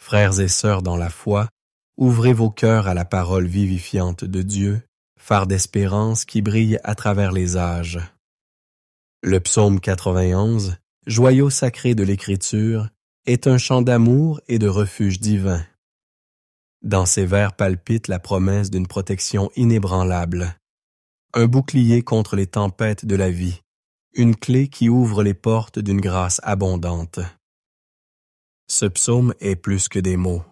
Frères et sœurs dans la foi, ouvrez vos cœurs à la parole vivifiante de Dieu, phare d'espérance qui brille à travers les âges. Le psaume 91, joyau sacré de l'Écriture, est un chant d'amour et de refuge divin. Dans ces vers palpite la promesse d'une protection inébranlable, un bouclier contre les tempêtes de la vie, une clé qui ouvre les portes d'une grâce abondante. Ce psaume est plus que des mots.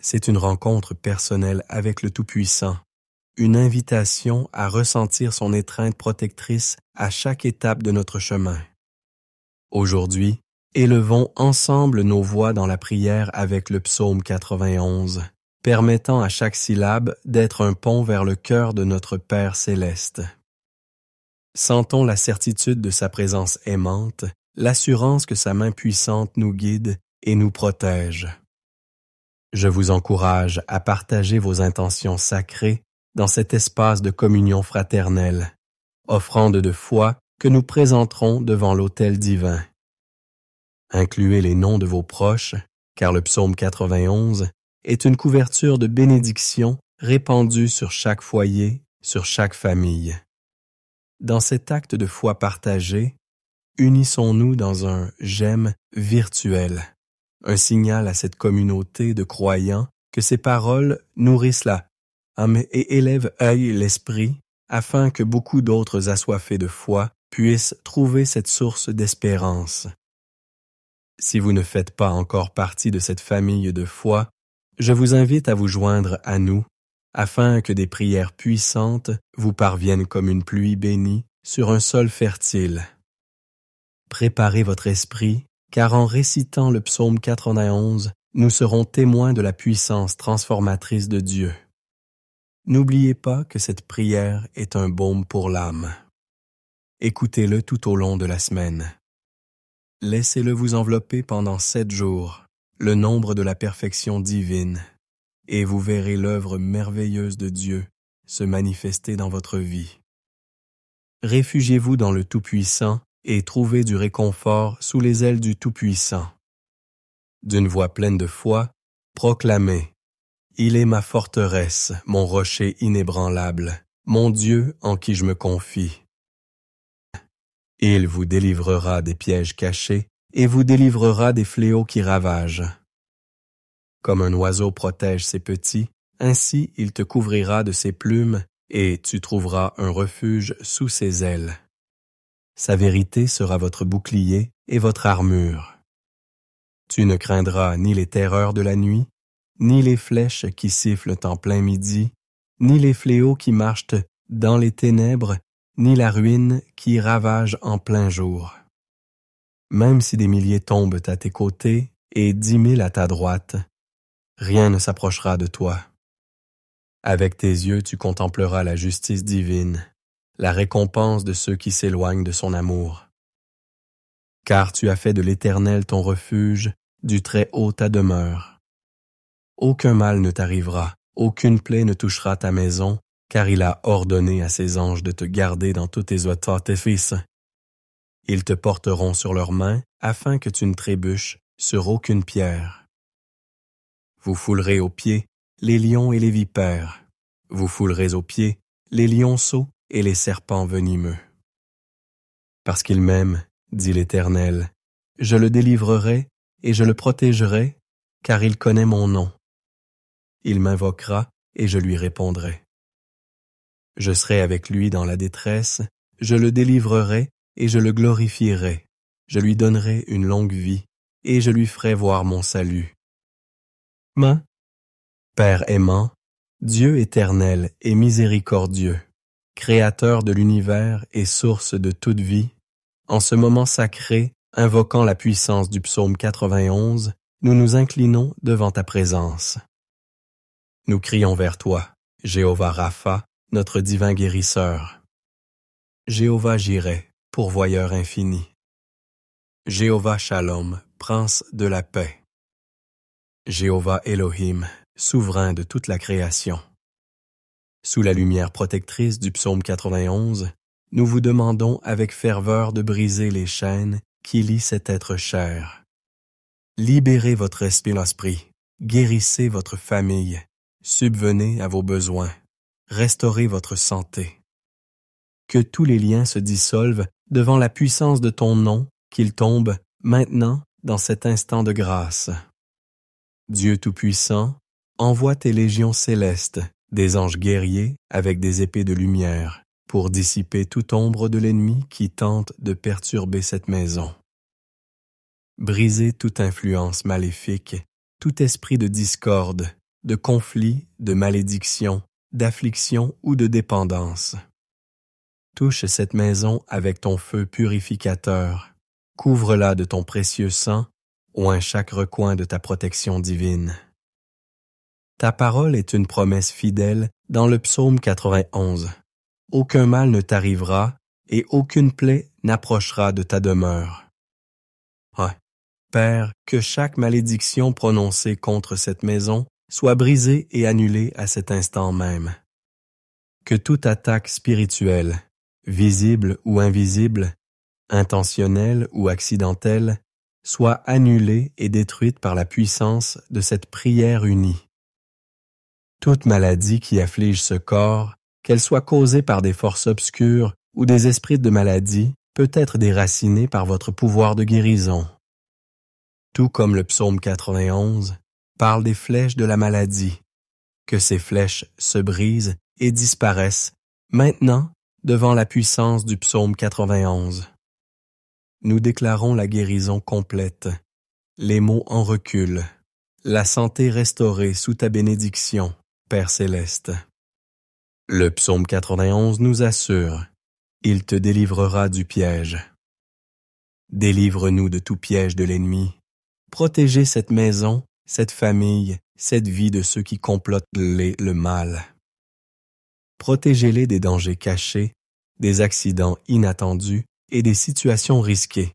C'est une rencontre personnelle avec le Tout-Puissant, une invitation à ressentir son étreinte protectrice à chaque étape de notre chemin. Aujourd'hui, élevons ensemble nos voix dans la prière avec le psaume 91, permettant à chaque syllabe d'être un pont vers le cœur de notre Père céleste. Sentons la certitude de sa présence aimante, l'assurance que sa main puissante nous guide et nous protège. Je vous encourage à partager vos intentions sacrées dans cet espace de communion fraternelle, offrande de foi que nous présenterons devant l'autel divin. Incluez les noms de vos proches, car le psaume 91 est une couverture de bénédiction répandue sur chaque foyer, sur chaque famille. Dans cet acte de foi partagé, unissons-nous dans un « j'aime » virtuel, un signal à cette communauté de croyants que ces paroles nourrissent la âme et élèvent l'esprit afin que beaucoup d'autres assoiffés de foi puissent trouver cette source d'espérance. Si vous ne faites pas encore partie de cette famille de foi, je vous invite à vous joindre à nous afin que des prières puissantes vous parviennent comme une pluie bénie sur un sol fertile. Préparez votre esprit, car en récitant le psaume 91, nous serons témoins de la puissance transformatrice de Dieu. N'oubliez pas que cette prière est un baume pour l'âme. Écoutez-le tout au long de la semaine. Laissez-le vous envelopper pendant 7 jours, le nombre de la perfection divine, et vous verrez l'œuvre merveilleuse de Dieu se manifester dans votre vie. Réfugiez-vous dans le Tout-Puissant et trouvez du réconfort sous les ailes du Tout-Puissant. D'une voix pleine de foi, proclamez « Il est ma forteresse, mon rocher inébranlable, mon Dieu en qui je me confie. » Il vous délivrera des pièges cachés et vous délivrera des fléaux qui ravagent. Comme un oiseau protège ses petits, ainsi il te couvrira de ses plumes et tu trouveras un refuge sous ses ailes. Sa vérité sera votre bouclier et votre armure. Tu ne craindras ni les terreurs de la nuit, ni les flèches qui sifflent en plein midi, ni les fléaux qui marchent dans les ténèbres, ni la ruine qui ravage en plein jour. Même si des milliers tombent à tes côtés et 10 000 à ta droite, rien ne s'approchera de toi. Avec tes yeux tu contempleras la justice divine, la récompense de ceux qui s'éloignent de son amour. Car tu as fait de l'Éternel ton refuge, du Très-Haut ta demeure. Aucun mal ne t'arrivera, aucune plaie ne touchera ta maison, car il a ordonné à ses anges de te garder dans tous tes orifices. Ils te porteront sur leurs mains, afin que tu ne trébuches sur aucune pierre. Vous foulerez aux pieds les lions et les vipères. Vous foulerez aux pieds les lionceaux et les serpents venimeux. Parce qu'il m'aime, dit l'Éternel, je le délivrerai et je le protégerai, car il connaît mon nom. Il m'invoquera et je lui répondrai. Je serai avec lui dans la détresse, je le délivrerai et je le glorifierai. Je lui donnerai une longue vie et je lui ferai voir mon salut. Père aimant, Dieu éternel et miséricordieux, Créateur de l'univers et source de toute vie, en ce moment sacré, invoquant la puissance du psaume 91, nous nous inclinons devant ta présence. Nous crions vers toi, Jéhovah Rapha, notre divin guérisseur. Jéhovah Jireh, pourvoyeur infini. Jéhovah Shalom, prince de la paix. Jéhovah Elohim, souverain de toute la création. Sous la lumière protectrice du psaume 91, nous vous demandons avec ferveur de briser les chaînes qui lient cet être cher. Libérez votre esprit, guérissez votre famille, subvenez à vos besoins, restaurez votre santé. Que tous les liens se dissolvent devant la puissance de ton nom, qu'ils tombent maintenant dans cet instant de grâce. Dieu Tout-Puissant, envoie tes légions célestes, des anges guerriers avec des épées de lumière, pour dissiper toute ombre de l'ennemi qui tente de perturber cette maison. Brisez toute influence maléfique, tout esprit de discorde, de conflit, de malédiction, d'affliction ou de dépendance. Touche cette maison avec ton feu purificateur, couvre-la de ton précieux sang, oint chaque recoin de ta protection divine. Ta parole est une promesse fidèle dans le psaume 91. Aucun mal ne t'arrivera et aucune plaie n'approchera de ta demeure. Père, que chaque malédiction prononcée contre cette maison soit brisée et annulée à cet instant même. Que toute attaque spirituelle, visible ou invisible, intentionnelle ou accidentelle, soit annulée et détruite par la puissance de cette prière unie. Toute maladie qui afflige ce corps, qu'elle soit causée par des forces obscures ou des esprits de maladie, peut être déracinée par votre pouvoir de guérison. Tout comme le psaume 91 parle des flèches de la maladie, que ces flèches se brisent et disparaissent maintenant devant la puissance du psaume 91. Nous déclarons la guérison complète, les maux en recul, la santé restaurée sous ta bénédiction, Père céleste. Le psaume 91 nous assure, il te délivrera du piège. Délivre-nous de tout piège de l'ennemi. Protégez cette maison, cette famille, cette vie de ceux qui complotent le mal. Protégez-les des dangers cachés, des accidents inattendus et des situations risquées.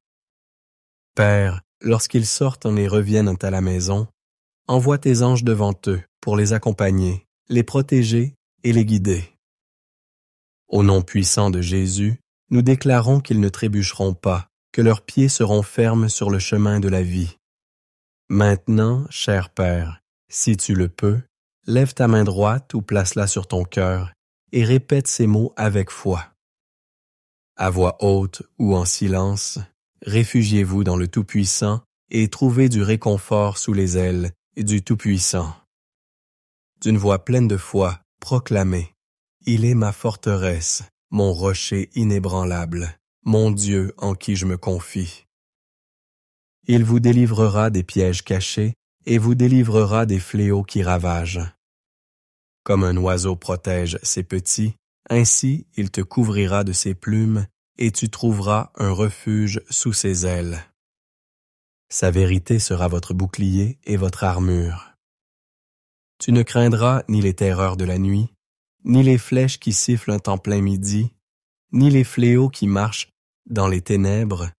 Père, lorsqu'ils sortent et reviennent à la maison, envoie tes anges devant eux pour les accompagner, les protéger et les guider. Au nom puissant de Jésus, nous déclarons qu'ils ne trébucheront pas, que leurs pieds seront fermes sur le chemin de la vie. Maintenant, cher Père, si tu le peux, lève ta main droite ou place-la sur ton cœur et répète ces mots avec foi. À voix haute ou en silence, réfugiez-vous dans le Tout-Puissant et trouvez du réconfort sous les ailes du Tout-Puissant. D'une voix pleine de foi, proclamez « Il est ma forteresse, mon rocher inébranlable, mon Dieu en qui je me confie. » Il vous délivrera des pièges cachés et vous délivrera des fléaux qui ravagent. Comme un oiseau protège ses petits, ainsi il te couvrira de ses plumes et tu trouveras un refuge sous ses ailes. Sa vérité sera votre bouclier et votre armure. Tu ne craindras ni les terreurs de la nuit, ni les flèches qui sifflent en plein midi, ni les fléaux qui marchent dans les ténèbres,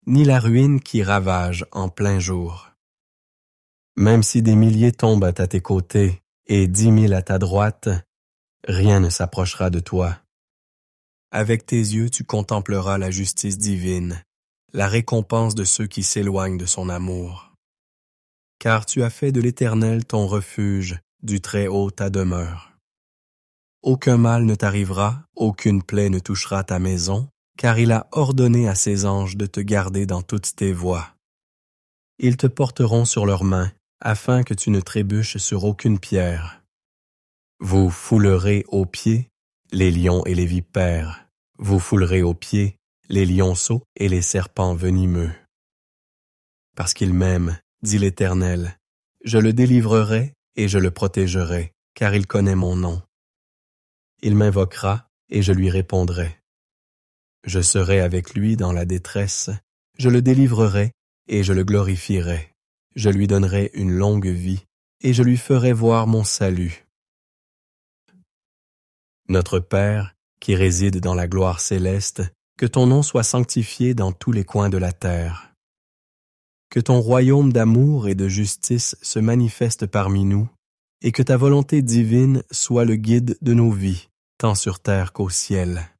ni la ruine qui ravage en plein jour. Même si des milliers tombent à tes côtés et 10 000 à ta droite, rien ne s'approchera de toi. Avec tes yeux tu contempleras la justice divine, la récompense de ceux qui s'éloignent de son amour. Car tu as fait de l'Éternel ton refuge, du Très-Haut ta demeure. Aucun mal ne t'arrivera, aucune plaie ne touchera ta maison, car il a ordonné à ses anges de te garder dans toutes tes voies. Ils te porteront sur leurs mains, afin que tu ne trébuches sur aucune pierre. Vous foulerez aux pieds les lions et les vipères, vous foulerez aux pieds les lionceaux et les serpents venimeux. Parce qu'il m'aime, dit l'Éternel, je le délivrerai et je le protégerai, car il connaît mon nom. Il m'invoquera et je lui répondrai. Je serai avec lui dans la détresse, je le délivrerai et je le glorifierai. Je lui donnerai une longue vie et je lui ferai voir mon salut. Notre Père, qui réside dans la gloire céleste, que ton nom soit sanctifié dans tous les coins de la terre. Que ton royaume d'amour et de justice se manifeste parmi nous, et que ta volonté divine soit le guide de nos vies, tant sur terre qu'au ciel.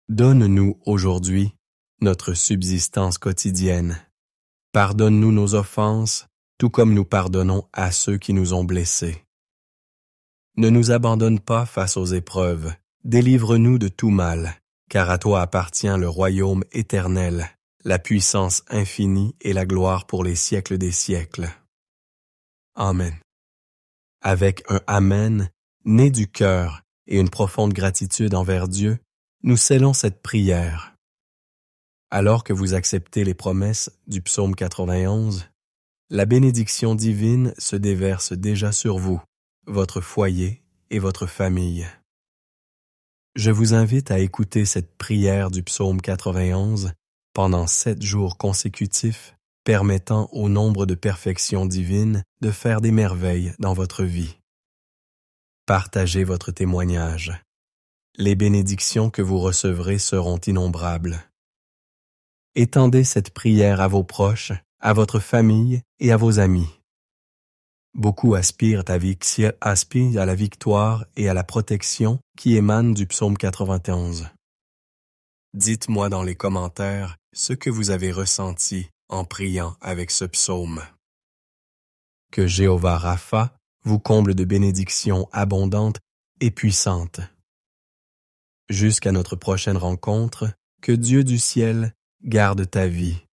Donne-nous aujourd'hui notre subsistance quotidienne. Pardonne-nous nos offenses, tout comme nous pardonnons à ceux qui nous ont blessés. Ne nous abandonne pas face aux épreuves, délivre-nous de tout mal, car à toi appartient le royaume éternel, la puissance infinie et la gloire pour les siècles des siècles. Amen. Avec un Amen, né du cœur et une profonde gratitude envers Dieu, nous scellons cette prière. Alors que vous acceptez les promesses du psaume 91, la bénédiction divine se déverse déjà sur vous, votre foyer et votre famille. Je vous invite à écouter cette prière du psaume 91 pendant 7 jours consécutifs, permettant au nombre de perfections divines de faire des merveilles dans votre vie. Partagez votre témoignage. Les bénédictions que vous recevrez seront innombrables. Étendez cette prière à vos proches, à votre famille et à vos amis. Beaucoup aspirent à la victoire et à la protection qui émanent du psaume 91. Dites-moi dans les commentaires ce que vous avez ressenti en priant avec ce psaume. Que Jéhovah Rapha vous comble de bénédictions abondantes et puissantes. Jusqu'à notre prochaine rencontre, que Dieu du ciel garde ta vie.